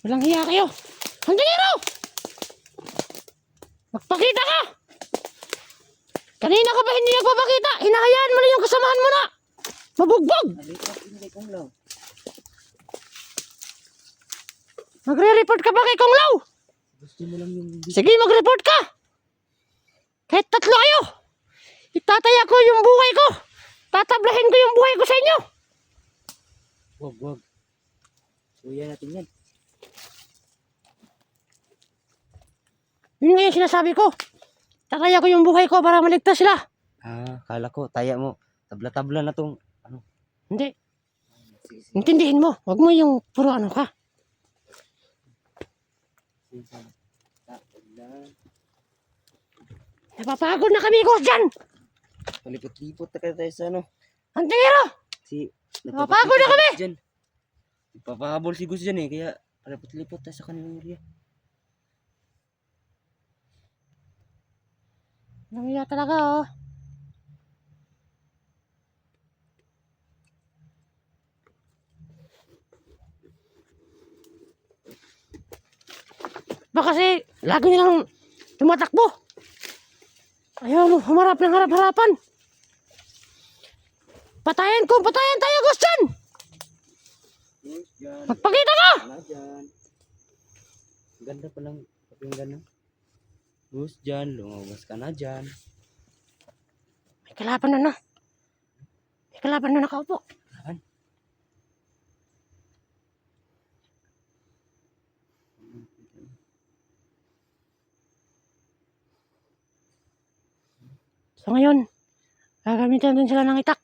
Walang hiya kayo. Hantingero! Magpakita ka! Kanina ka ba hindi nagpapakita? Hinahayaan mo na yung kasamahan mo na! Mabugbog! Magre-report ka ba kay Kong Lao? Gusto mo lang yung... Sige, mag-report ka! Kahit 3 kayo! Itataya ko yung buhay ko! Tatablahin ko yung buhay ko sa inyo! Wag. Suya natin yan. Yun nga yung sinasabi ko. Tataya ko yung buhay ko para maligtas sila. Kala ko, taya mo. Tabla-tabla na tong... Ano? Hindi. Intindihin mo. Huwag mo yung puro ano ka. Napapagod na kami, Ghost dyan! Palipot-lipot na tayo sa ano. Hantingero! Napapagod na kami! Dyan. Ipapahabol si Gus dyan eh. Kaya palipot-lipot tayo sa kanilang area. Namila talaga, oh. Baka kasi lagi nilang tumatakbo. Ayaw mo, humarap ng harap-harapan. Patayin tayo, Ghost dyan! Magpakita ka! Ganda pa lang. Pakinggan na. Gus dyan, lumawas ka na dyan. May kalaban na. May kalaban na nakaupo. Saan? So ngayon, gagamitan din sila ng itak.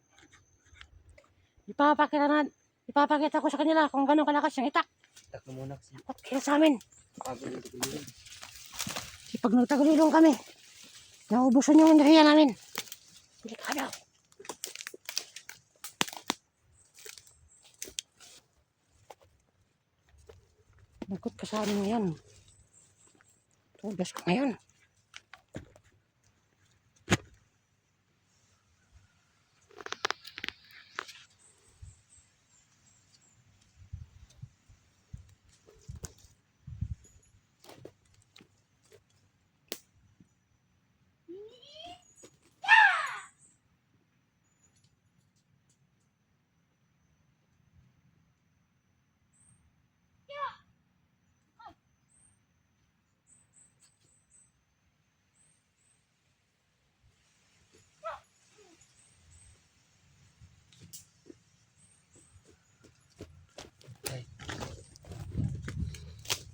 Ipapakita ko sa kanila kung gano'ng kalakas yung itak. Tak na muna kasi. At kaya sa amin, Pagod yung tagulilin. pag nagtagulilong kami, naubusan yung enerhiya namin. Hindi ka daw. Nagkot ka sa amin ngayon. Tubas ka ngayon.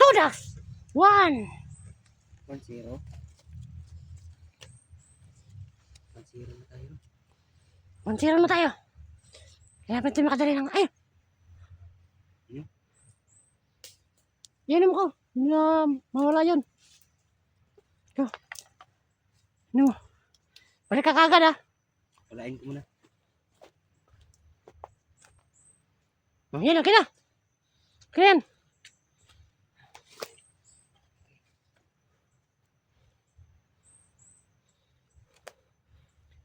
Todas! 1! 1-0. 1-0 na tayo. 1-0 na tayo. Kaya pwede makadali lang. Ay! Inom ko. Hindi na mawala yun. Ito. Ano? Balik ka kagad, ah. Palain ko muna. Yan, okay na. Okay yan.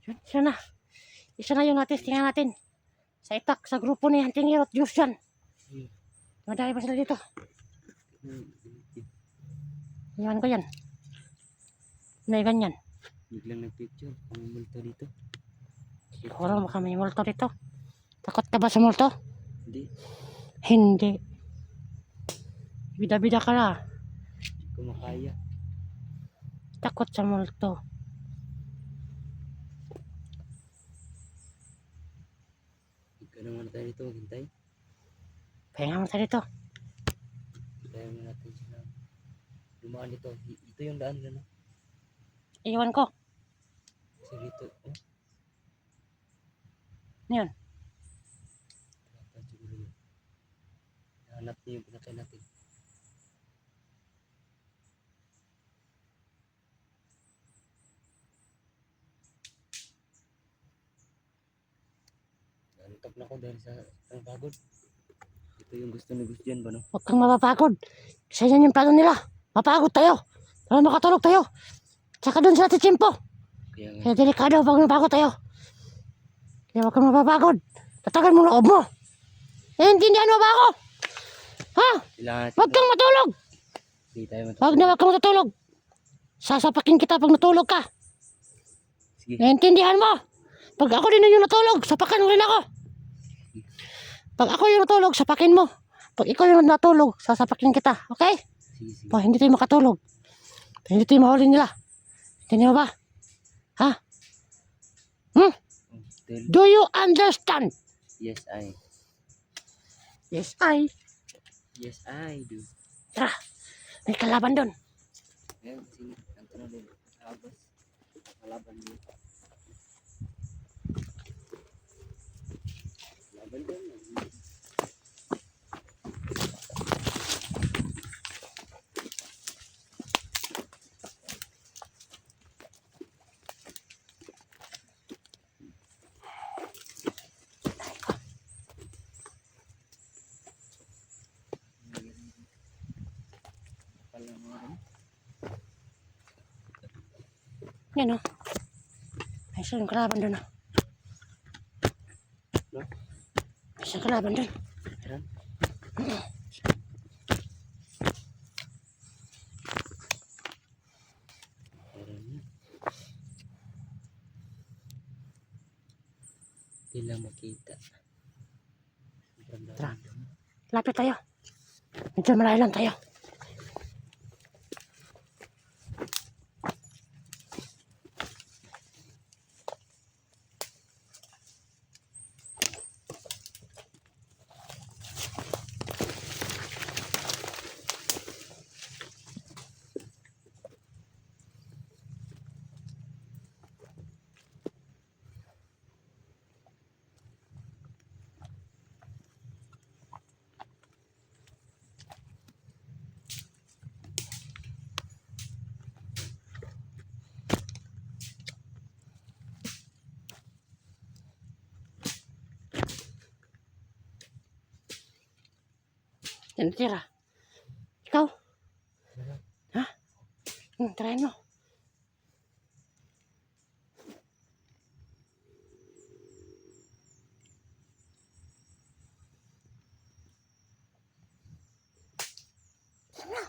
Isa na. Isa na yung natin natin. Sa itak, sa grupo ni Hantingero at Diyos dyan. Madami pa sila dito. Iwan ko yan. May ganyan. Biglang nag-picture. Ang multo dito. Siguro baka may multo dito. Takot ka ba sa multo? Hindi. Hindi. Bida-bida ka na. Hindi ko makaya. Takot sa multo. Ika naman tayo dito. Hintay. Pahinga mo tayo dito. Hintayin mo natin sila. Dumaan dito. Ito yung daan nila. Iwan ko. Kasi dito. Oh. Ano yun? Dapat siguro yun. Nahanap niyo yung pinatay natin. Antok na ako dahil sa pagod. Ito yung gusto ni Gus dyan ba no? Huwag kang mapapagod. Kasi yan yung plano nila. Mapagod tayo. Para makatulog tayo. Tsaka doon sa Tichimpo. Kaya delikado pag napagod tayo. Kaya huwag kang mapapagod. Tatagan mo loob mo. Naiintindihan mo ba ako? Ha? Kailangan natin Huwag kang matulog. Hindi tayo Huwag kang matulog. Sasapakin kita pag natulog ka. Sige. Naintindihan mo? Pag ako din yung natulog, sapakan mo rin ako. Pag ako yung natulog, sapakin mo. Pag ikaw yung natulog, sasapakin kita. Okay? Sige. Pa, hindi tayo makatulog. Hindi tayo mahuli nila. Hindi mo ba? Ha? Oh, Do you understand? yes, I. Yes, I. Yes, I do. Tara, may kalaban doon. Ayan, sige. Ang tanong din. Labas. Kalaban din. Laban din. Yan o. May isang kalaban doon o. No? May isang kalaban doon. Meron? Meron na. Hindi lang makita. Tara. Lapit tayo. Medyo malayo lang tayo. Yan tira. Ikaw? Ha? Tirahin mo. Sana.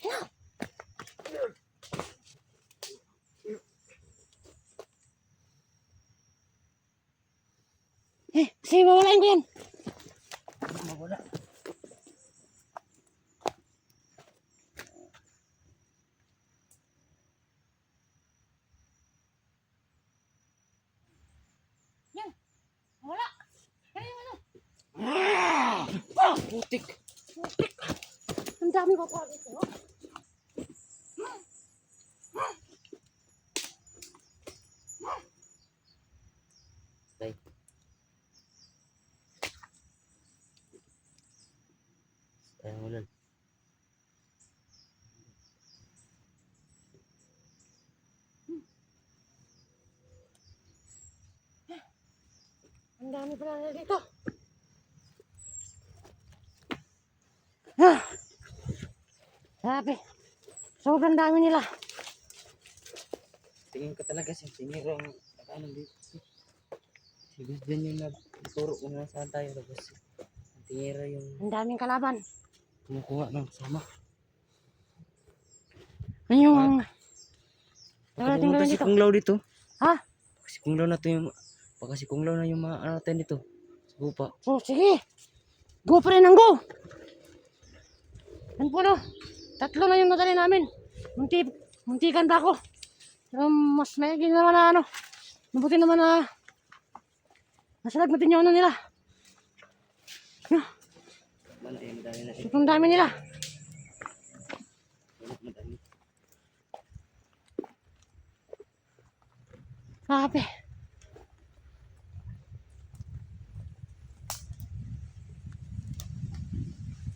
Sana. Sige, mawalain ko yan. Mawala. Yan. Wala. Kaya yung ano. Putik. Putik. Ang dami ko pa dito. No? Tay. Ayang ulan. Ang dami pala na dito. Sabi. Sobrang dami nila. Tingin ko talaga si Tiniro ang ano dito. Si Gus din yung nagturo kung nasaan tayo. Tapos si Tiniro yung Ang daming kalaban. kumukuha ng sama. Ano yung... Baka Narating pumunta kami si dito. Kunglaw dito. Ha? Si Kunglaw na to yung... Baka si Kunglaw na yung mga ano natin dito. Sa gupa. Oh, sige. Go pa rin ang go. Yan po no. 3 na yung nadali namin. Muntikan pa ako. Pero mas may naman na ano. Mabuti naman na nasalag natin yung ano nila. Madami na. Sobrang dami nila. Madami. Grabe.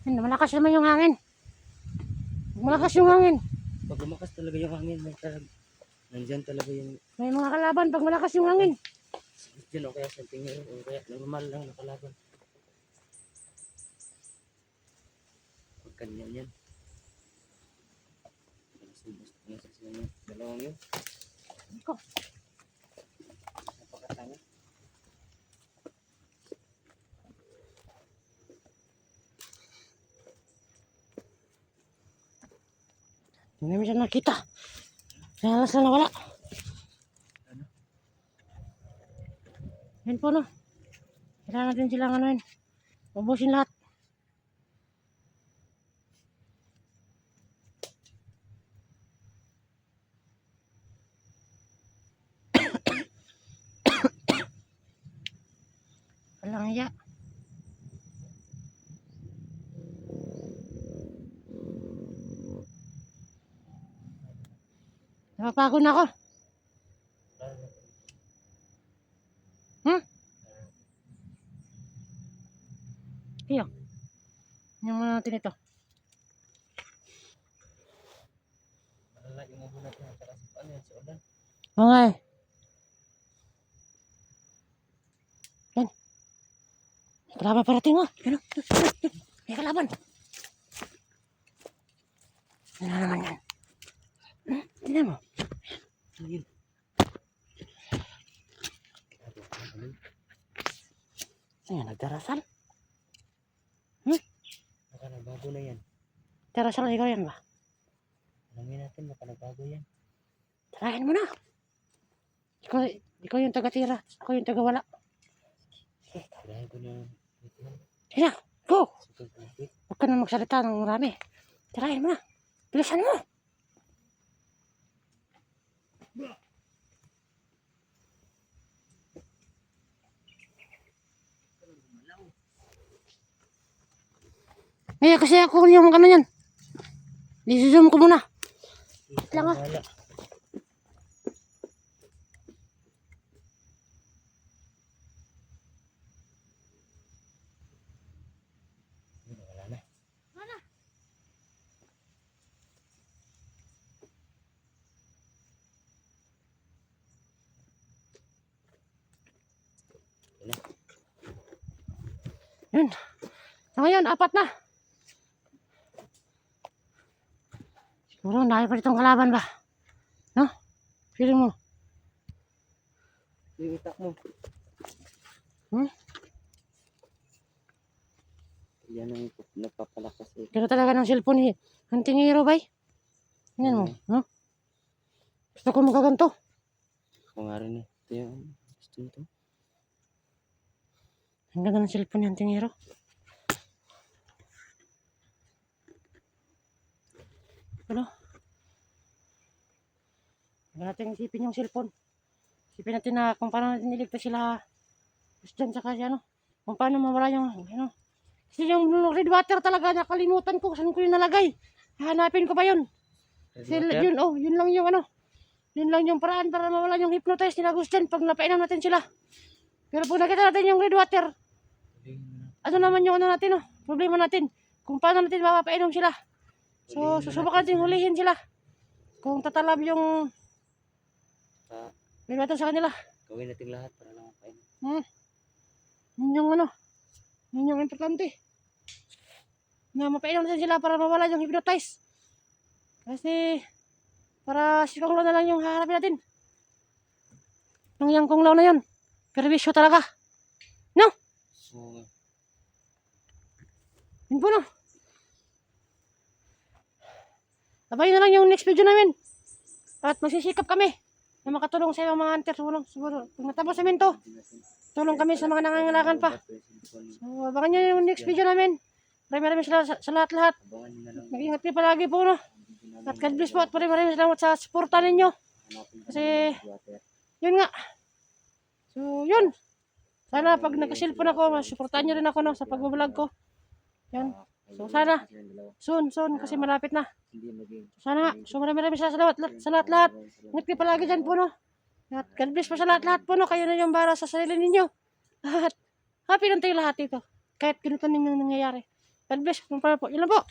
Yan, malakas naman yung hangin. Malakas yung hangin. Pag lumakas talaga yung hangin, nandyan talaga yung... May mga kalaban pag malakas yung hangin. Diyan o kaya sa Tiniro o kaya normal lang nakalaban. Pag kanyan yan. Subos na sa sila yung dalawang yun. Iko. Napakatanga. Hindi namin siya nakita. Kaya na sila nawala. Yan po, no. Kailangan natin silang ano yun. Ubusin lahat. Walang iya. Napapagod na ako. Iyo. Yung mga natin ito. Malala yung ubo natin. At saka ano yan, si Olan. Okay. Yan. May kalaban parating mo. Yan o. May kalaban. Ano naman yan? Tignan mo. Ayun. Ayan, nagdarasal. Baka nagbago na yan. Darasal ikaw yan ba? Alamin natin, baka nagbago yan. Tarahin mo na. Ikaw yung taga-tira. Ako yung taga-wala. Tirahin ko na yung ito. Sige na, go! Sukal palapit. Huwag ka na magsalita ng marami. Tirahin mo na. Bilisan mo. Kasi ako yung ano yan. I-zoom ko muna. Lang ah. Wala. Wala na. Yun. So ngayon, 4 na. Siguro, dahil pa ditong kalaban ba? No? Feeling mo? Yung itak mo. Yan ang nagpapalakas eh. Pero talaga ng cellphone ni Hunting Hero, bay. Tingnan mo, no? Gusto ko magaganto. Ako nga rin eh. Ito yung gusto nito. Ang ganda ng cellphone ni Hunting Hero. Ano? Huwag natin isipin yung cellphone. Isipin natin na kung paano natin niligtas sila dyan sa kasi ano. Kung paano mawala yung ano. Kasi yung red water talaga nakalimutan ko. Saan ko yung nalagay? Hanapin ko pa yun. Kasi yun, oh, yun lang yung ano. Yun lang yung paraan para mawala yung hypnotize nila Gustian pag napainom natin sila. Pero pag nakita natin yung red water, ano naman yung ano natin, oh, problema natin. Kung paano natin mapapainom sila. So, susubukan natin hulihin sila. Kung tatalab yung red water sa kanila. Gawin natin lahat para lang mapain. Yun yung ano. Yun yung importante. Na mapainom natin sila para mawala yung hypnotize. Kasi para si Kung Lao na lang yung haharapin natin. Yung Kung Lao na yun. Perwisyo talaga. No? So, Yun po, no? Abayin na lang yung next video namin. At magsisikap kami na makatulong sa ibang mga hunter. Siguro, pag natapos namin to, tulong kami sa mga nangangailangan pa. So, abangan nyo yung next video namin. Maraming salamat sa lahat-lahat. abangan nyo na lang. Mag-ingat kayo palagi po, no? At God bless po at maraming salamat sa suporta ninyo. Kasi, yun nga. So, yun. Sana pag nag-cellphone ako, suportahan nyo rin ako, no, sa pag-vlog ko. Yan. So, sana. Soon, kasi malapit na. Sana nga. So, maraming salamat sa lahat-lahat. Ingat kayo palagi dyan po, no? At God bless po sa lahat-lahat po, no? Kayo na yung para sa sarili ninyo. At happy lang tayo lahat ito. Kahit ganito ninyo nangyayari. God bless po. Yun lang po.